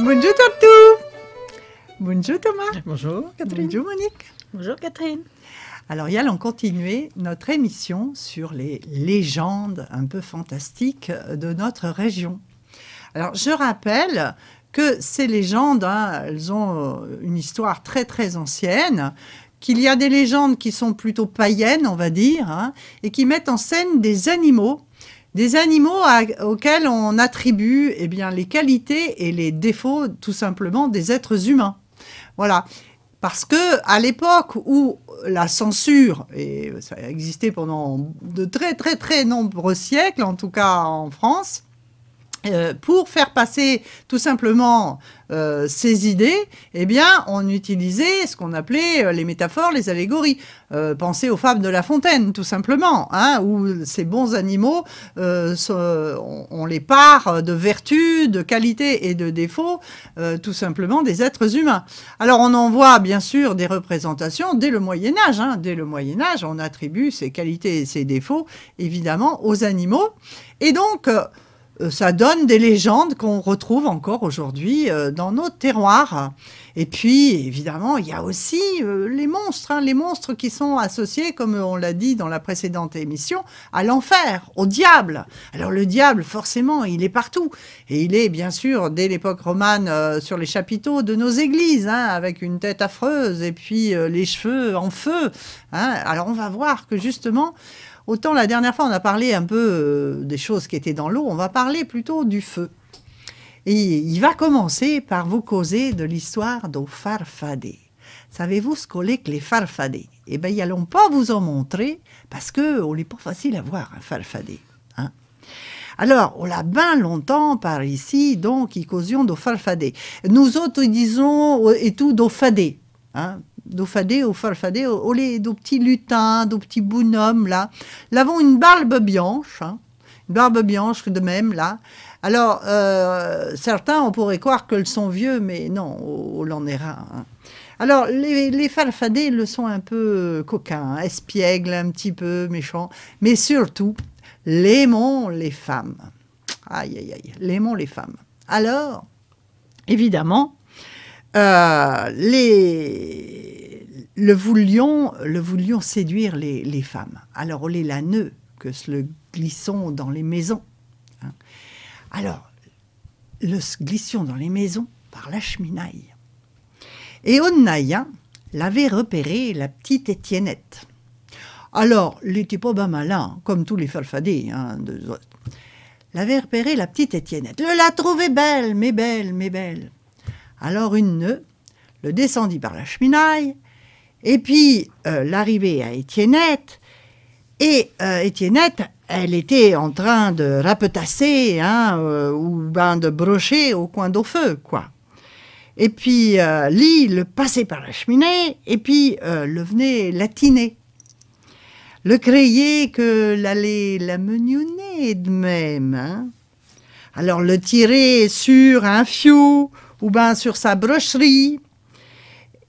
Bonjour Tortou. Bonjour Thomas. Bonjour Catherine. Bonjour Monique. Bonjour Catherine. Alors Yann, on continue notre émission sur les légendes un peu fantastiques de notre région. Alors je rappelle que ces légendes, elles ont une histoire très très ancienne, qu'il y a des légendes qui sont plutôt païennes, on va dire, et qui mettent en scène des animaux auxquels on attribue les qualités et les défauts tout simplement des êtres humains. Voilà. Parce qu'à l'époque où la censure, et ça a existé pendant de très très très nombreux siècles, en tout cas en France, pour faire passer tout simplement ces idées, on utilisait ce qu'on appelait les métaphores, les allégories. Pensez aux fables de La Fontaine, tout simplement, où ces bons animaux, on les part de vertus, de qualités et de défauts, tout simplement des êtres humains. Alors on en voit bien sûr des représentations dès le Moyen-Âge. Dès le Moyen-Âge, on attribue ces qualités et ces défauts, évidemment, aux animaux. Et donc ça donne des légendes qu'on retrouve encore aujourd'hui dans nos terroirs. Et puis, évidemment, il y a aussi les monstres qui sont associés, comme on l'a dit dans la précédente émission, à l'enfer, au diable. Alors le diable, forcément, il est partout. Et il est, bien sûr, dès l'époque romane, sur les chapiteaux de nos églises, avec une tête affreuse et puis les cheveux en feu. Alors on va voir que, justement, autant la dernière fois, on a parlé un peu des choses qui étaient dans l'eau, on va parler plutôt du feu. Et il va commencer par vous causer de l'histoire des farfadets. Savez-vous ce qu'est que les farfadets? Eh bien, ils n'allont pas vous en montrer parce qu'on n'est pas facile à voir, un farfadet. Alors, on l'a bien longtemps par ici, donc, ils causions des farfadets. Nous autres, disons, et tout, des fadets. Dos fadés, au farfadés, les petits lutins, des petits bonhommes, là. Ils avons une barbe blanche, une barbe blanche de même, là. Alors, certains, on pourrait croire qu'ils sont vieux, mais non, on en est rare. Alors, les farfadés, ils le sont un peu coquins, espiègles, un petit peu méchants, mais surtout, l'aimons les femmes. Aïe, aïe, aïe, l'aimons les femmes. Alors, évidemment, le voulions séduire les femmes. Alors, on les laneux que le glissons dans les maisons. Alors, le glissions dans les maisons par la cheminaille. Et Onnaïa l'avait repéré la petite Étiennette. Alors, il n'était pas ben malin, comme tous les farfadets. L'avait repéré la petite Étiennette. Le la trouvait belle, mais belle, mais belle. Alors une nœud le descendit par la cheminaille, et puis l'arrivée à Étiennette, et Étiennette, elle était en train de rapetasser, ou ben de brocher au coin d'au feu, quoi. Et puis lui, le passait par la cheminée, et puis le venait latiner. Le crier que l'allait la menionner de même, Alors le tirer sur un fiou, ou bien sur sa brocherie.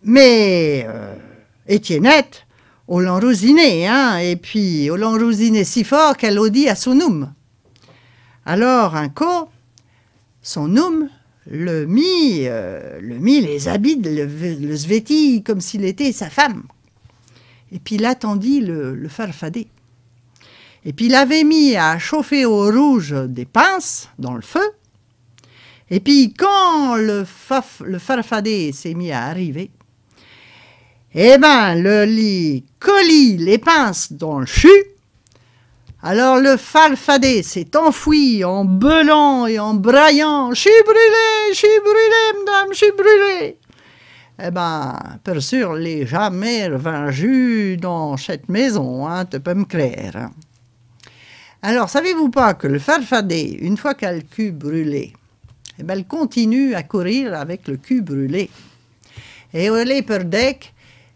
Mais Étiennette, on l'enrousinait, et puis on l'enrousinait si fort qu'elle a dit à son homme. Alors un coup, son homme le mit les habits, le svêtit comme s'il était sa femme. Et puis il attendit le farfadet. Et puis il avait mis à chauffer au rouge des pinces dans le feu. Et puis quand le farfadet s'est mis à arriver, le lit collit les pinces dans le jus. Alors le farfadet s'est enfoui en beulant et en braillant. « Je suis brûlé, madame, je suis brûlé !» pour sûr, les jamais revenus dans cette maison, tu peux me croire. Alors, savez-vous pas que le farfadet, une fois qu'elle a le cul brûlé, elle continue à courir avec le cul brûlé. Et au les perdec,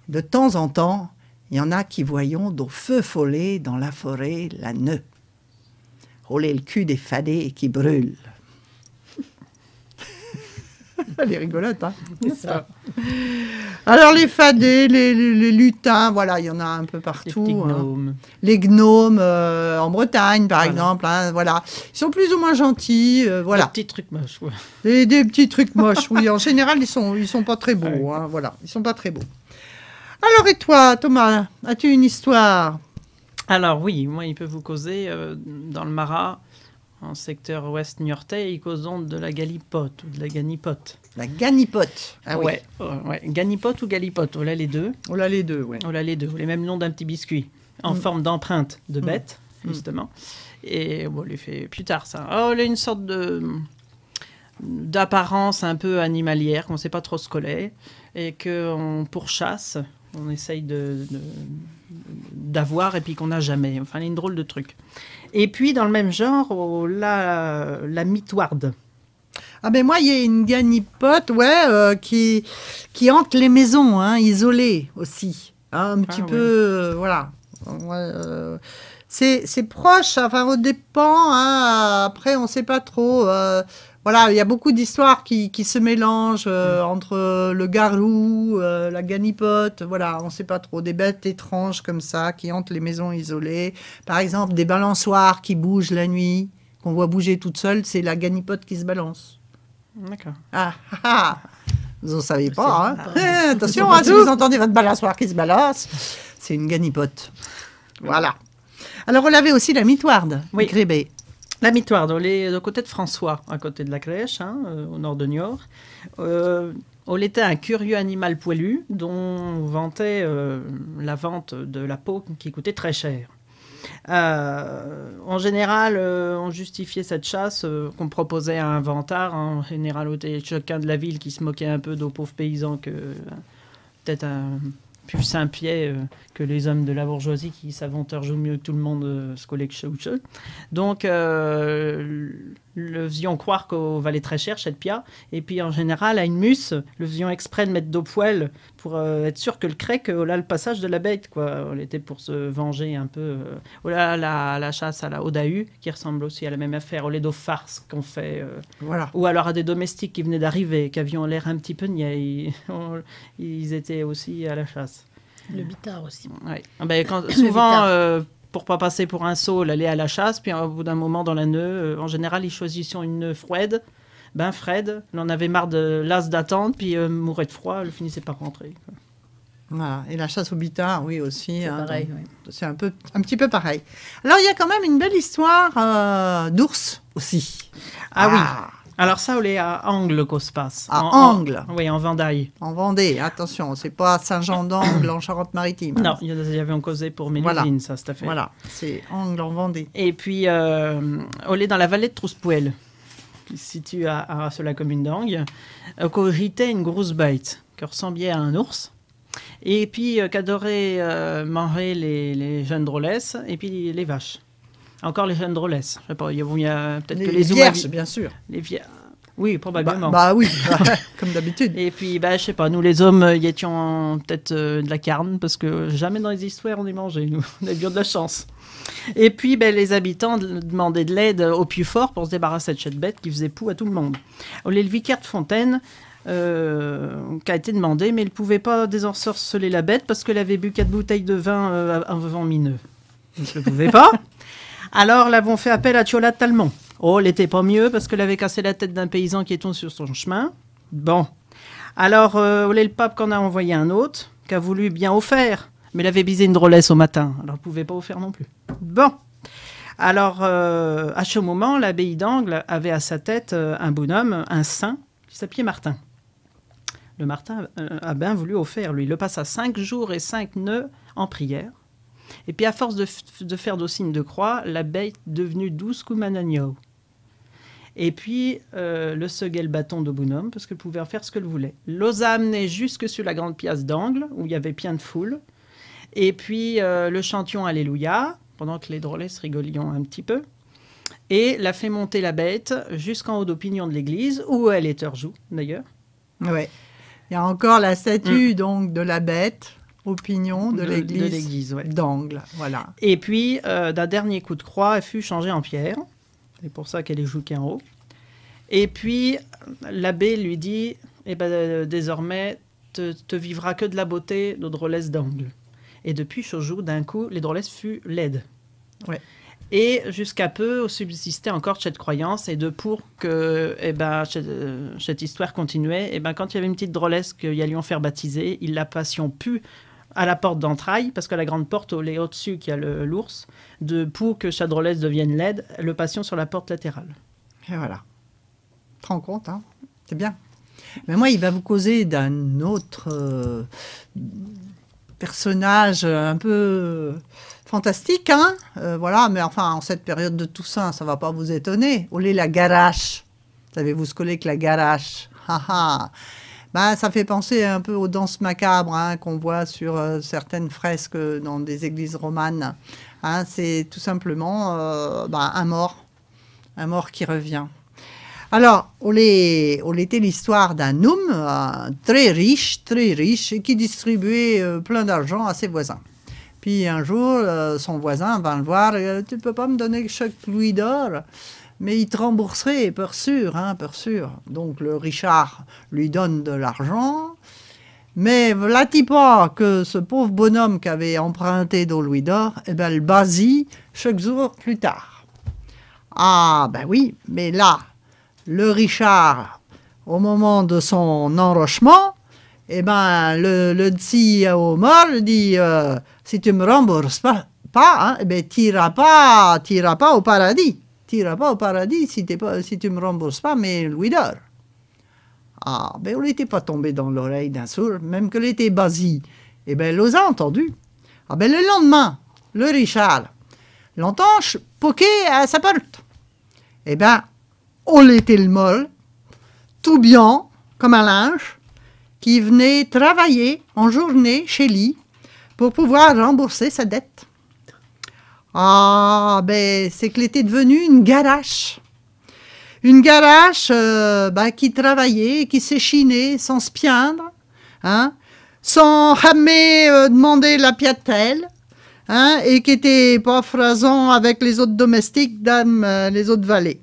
de temps en temps, il y en a qui voyons d'au feu follet dans la forêt la nœud. Olé le cul des fadets qui brûle. Elle est rigolote, C'est ça. Alors les fadets, les lutins, voilà, il y en a un peu partout. Les petits gnomes. Les gnomes en Bretagne, par Voilà. exemple, hein, voilà. Ils sont plus ou moins gentils, voilà. Des petits trucs moches, ouais. Des petits trucs moches, oui. En général, ils sont pas très beaux, hein, voilà. Ils sont pas très beaux. Alors et toi, Thomas, as-tu une histoire? Alors oui, moi, il peut vous causer, dans le Marat, en secteur ouest niortais, ils causent de la galipote ou de la ganipote. La ganipote. Ah oui. Ouais. Ganipote ou galipote, voilà les deux. On a les deux, ouais. Voilà les deux, les mêmes noms d'un petit biscuit, en forme d'empreinte de bête, justement. Et bon, on les fait plus tard, ça. Oh, elle a une sorte d'apparence un peu animalière, qu'on ne sait pas trop ce qu'elle est, et qu'on pourchasse, on essaye d'avoir, et puis qu'on n'a jamais. Enfin, elle est une drôle de truc. Et puis, dans le même genre, la mitoirde. Ah ben moi, il y a une ganipote, ouais, qui hante les maisons, hein, isolées aussi. Hein, un petit peu, voilà. Ouais, c'est proche, enfin, au dépend, hein, après, on ne sait pas trop. Voilà, il y a beaucoup d'histoires qui se mélangent entre le garou, la ganipote, voilà, on ne sait pas trop. Des bêtes étranges comme ça qui hantent les maisons isolées. Par exemple, des balançoires qui bougent la nuit, qu'on voit bouger toute seule, c'est la ganipote qui se balance. D'accord. Ah, ah, ah. Vous n'en savez pas, hein. pas. Attention, hein, si vous entendez votre balançoire qui se balance, c'est une ganipote. Voilà. Alors, on avait aussi la mitoirde, Oui. Grébé. La mitoirde, on est du côté de François, à côté de la crèche, hein, au nord de Niort. On était un curieux animal poilu dont on vantait la vente de la peau qui coûtait très cher. En général, on justifiait cette chasse qu'on proposait à un vantard. Hein. En général, c'était chacun de la ville qui se moquait un peu d'aux pauvres paysans que peut-être un plus Saint-Pied que les hommes de la bourgeoisie qui s'aventurent jouent mieux que tout le monde ce collecte. Donc, le faisions croire qu'on valait très cher, cette pia. Et puis, en général, à une mousse, le faisions exprès de mettre d'eau poêle pour être sûr que le crec, là, le passage de la bête, quoi. On était pour se venger un peu. Là, la chasse à la Odahu, qui ressemble aussi à la même affaire, au lait d'eau farce qu'on fait. Voilà. Ou alors à des domestiques qui venaient d'arriver, qui avaient l'air un petit peu niais. Ils étaient aussi à la chasse. Le bitard aussi. Ouais. Ben, souvent, pour pas passer pour un saule, aller à la chasse, puis au bout d'un moment dans la nœud, en général, ils choisissaient une nœud froide. Ben Fred, il en avait marre de l'as d'attendre, puis mourait de froid, il finissait par rentrer. Quoi. Voilà. Et la chasse au bitard, oui, aussi. C'est hein, pareil, donc, oui. c'est un petit peu pareil. Alors, il y a quand même une belle histoire d'ours aussi. Ah oui. Alors ça, on est à Angle qu'on se passe. À Angle. Oui, en Vendaille. En Vendée, attention, c'est pas Saint-Jean-d'Angle en Charente-Maritime. Non, il y avait causé pour Mélusine, Voilà. ça, c'est à fait. Voilà, c'est Angle en Vendée. Et puis, on est dans la vallée de Trouspouel, qui se situe sur la commune d'Angle, qu'on gitait une grosse bête, qui ressemblait à un ours, et puis qu'adorait manger les jeunes drôlesses, et puis les vaches. Encore les jeunes drôlesses. Je sais pas, il y a peut-être que les vierges, bien sûr. Les vierges. Oui, probablement. Bah oui, comme d'habitude. Et puis, je sais pas, nous les hommes, y étions peut-être de la carne, parce que jamais dans les histoires on est mangé, nous. On a bien de la chance. Et puis, les habitants demandaient de l'aide au plus fort pour se débarrasser de cette bête qui faisait poux à tout le monde. Le vicaire de Fontaine, qui a été demandé, mais il ne pouvait pas désensorceler la bête parce qu'elle avait bu 4 bouteilles de vin en vent mineux. Il ne le pouvait pas. Alors, l'avons fait appel à Tchola Talmont. Oh, elle n'était pas mieux parce qu'elle avait cassé la tête d'un paysan qui est tombé sur son chemin. Bon. Alors, le pape qu'en a envoyé un autre, qui a voulu bien offert, mais il avait bisé une drôlesse au matin. Alors, il ne pouvait pas offrir non plus. Bon. Alors, à ce moment, l'abbaye d'Angle avait à sa tête un bonhomme, un saint, qui s'appelait Martin. Le Martin a bien voulu offrir, lui. Il le passa 5 jours et 5 nœuds en prière. Et puis, à force de faire des signes de croix, la bête est devenue douce comme un agneau. Et puis, le seguait le bâton de bonhomme, parce qu'elle pouvait en faire ce qu'elle voulait. L'osa amenait jusque sur la grande pièce d'Angle, où il y avait plein de foule. Et puis, le chantion Alléluia, pendant que les drôlesses rigolions un petit peu. Et l'a fait monter la bête jusqu'en haut d'opinion de l'église, où elle est joue d'ailleurs. Ouais. Il y a encore la statue donc de la bête au pignon de l'église ouais. d'Angle. Voilà. Et puis, d'un dernier coup de croix, elle fut changée en pierre. C'est pour ça qu'elle est jouée en haut. Et puis, l'abbé lui dit, désormais, te vivra que de la beauté, de drôlesse d'angle. Et depuis Shōjo, d'un coup, les drôlesses fut laide. Ouais. Et jusqu'à peu, subsistait encore cette croyance, et pour que cette histoire continuait, quand il y avait une petite drôlesse qu'il y a lui en faire baptiser, il la passion pu à la porte d'entrailles, parce que la grande porte au-dessus qui a l'ours, pour que cette drôlesse devienne laide, le passion sur la porte latérale. Et voilà. Tu te rends compte, hein? C'est bien. Mais moi, il va vous causer d'un autre personnage un peu fantastique, hein? Voilà, mais enfin, en cette période de Toussaint, ça ne va pas vous étonner. Olé, la garache. Savez-vous ce que c'est que la garache? Ça fait penser un peu aux danses macabres, hein, qu'on voit sur certaines fresques dans des églises romanes. Hein, c'est tout simplement un mort qui revient. Alors, on était l'histoire d'un homme très riche, qui distribuait plein d'argent à ses voisins. Puis un jour, son voisin va le voir, « Tu ne peux pas me donner chaque louis d'or ?» Mais il te rembourserait, peur sûre, hein, peur sûre. Donc le Richard lui donne de l'argent, mais voilà-t-il pas que ce pauvre bonhomme qui avait emprunté de louis d'or, le basile chaque jour plus tard. Ah, ben oui, mais là, le Richard, au moment de son enrochement, le CEO mort dit si tu me rembourses pas, t'iras pas au paradis. T'iras pas au paradis si tu me rembourses pas mes louis d'or. Ah, on n'était pas tombé dans l'oreille d'un sourd, même que l'était Basile. L'os a entendu. Ah, le lendemain, le Richard l'entend poquer à sa porte. On était le molle, tout bien, comme un linge, qui venait travailler en journée chez lui pour pouvoir rembourser sa dette. Ah, c'est qu'il était devenu une garache. Une garache qui travaillait, qui s'échinait sans se plaindre, hein, sans jamais demander la piatelle, hein, et qui était pas frasant avec les autres domestiques, les autres valets.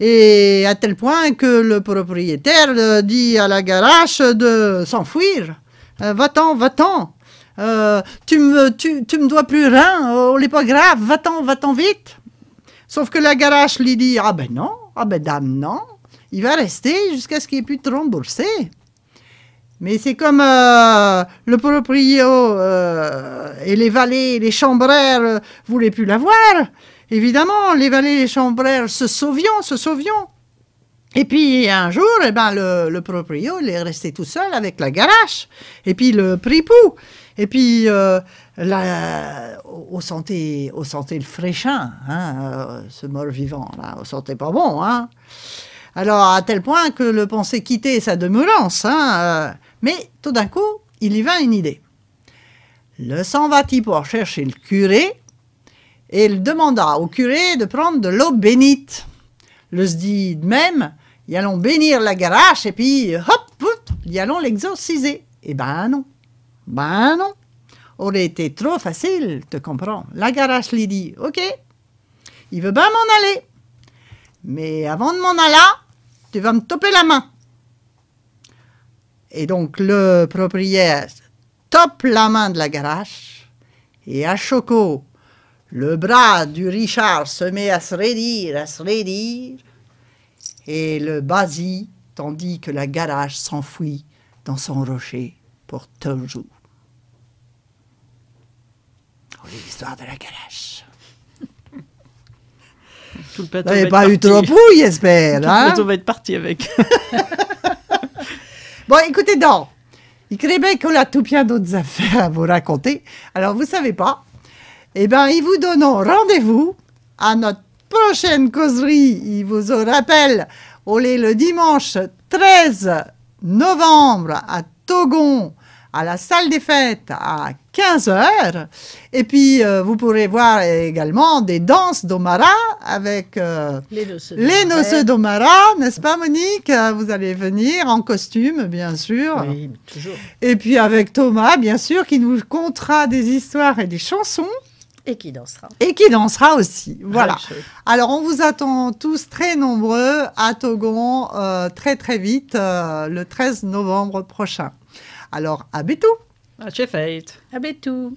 Et à tel point que le propriétaire dit à la garache de s'enfuir. Va-t'en, va-t'en. Tu me dois plus rien, n'est pas grave, va-t'en vite. Sauf que la garache lui dit, non, dame, non, il va rester jusqu'à ce qu'il ait pu te rembourser. Mais c'est comme le proprio et les valets, les chambrères voulaient plus l'avoir. Évidemment, les valets et les chambrères se sauvions. Et puis, un jour, le proprio, il est resté tout seul avec la garache. Et puis, le pripou. Et puis, on sentait le fraîchin, hein, ce mort-vivant, là. On sentait pas bon, hein. Alors, à tel point que le pensait quitter sa demeurance, hein. Mais, tout d'un coup, il y vint une idée. Le s'en va-t-il pour chercher le curé, et il demanda au curé de prendre de l'eau bénite. Le se dit de même, y allons bénir la garache, et puis, y allons l'exorciser. Non. Aurait été trop facile, te comprends. La garache lui dit, ok, il veut bien m'en aller. Mais avant de m'en aller, tu vas me toper la main. Et donc, le propriétaire tope la main de la garache, et à choco, le bras du Richard se met à se raidir, et le Basile, tandis que la garache s'enfuit dans son rocher pour toujours. L'histoire de la garache. Tout le plateau vous n'avez pas eu trop pouille, j'espère. Tout le plateau va être parti avec. Bon, écoutez donc. Il crée bien qu'on a tout bien d'autres affaires à vous raconter. Alors, vous ne savez pas. Ils vous donnent rendez-vous à notre prochaine causerie. Il vous rappelle, le dimanche 13 novembre à Togon, à la salle des fêtes à 15h. Et puis, vous pourrez voir également des danses d'Omara avec les noces d'Omara, n'est-ce pas, Monique? Vous allez venir en costume, bien sûr. Oui, toujours. Et puis avec Thomas, bien sûr, qui nous contera des histoires et des chansons. Et qui dansera. Et qui dansera aussi. Voilà. Ah, alors, on vous attend tous très nombreux à Togon très très vite, le 13 novembre prochain. Alors, à bientôt. À bientôt.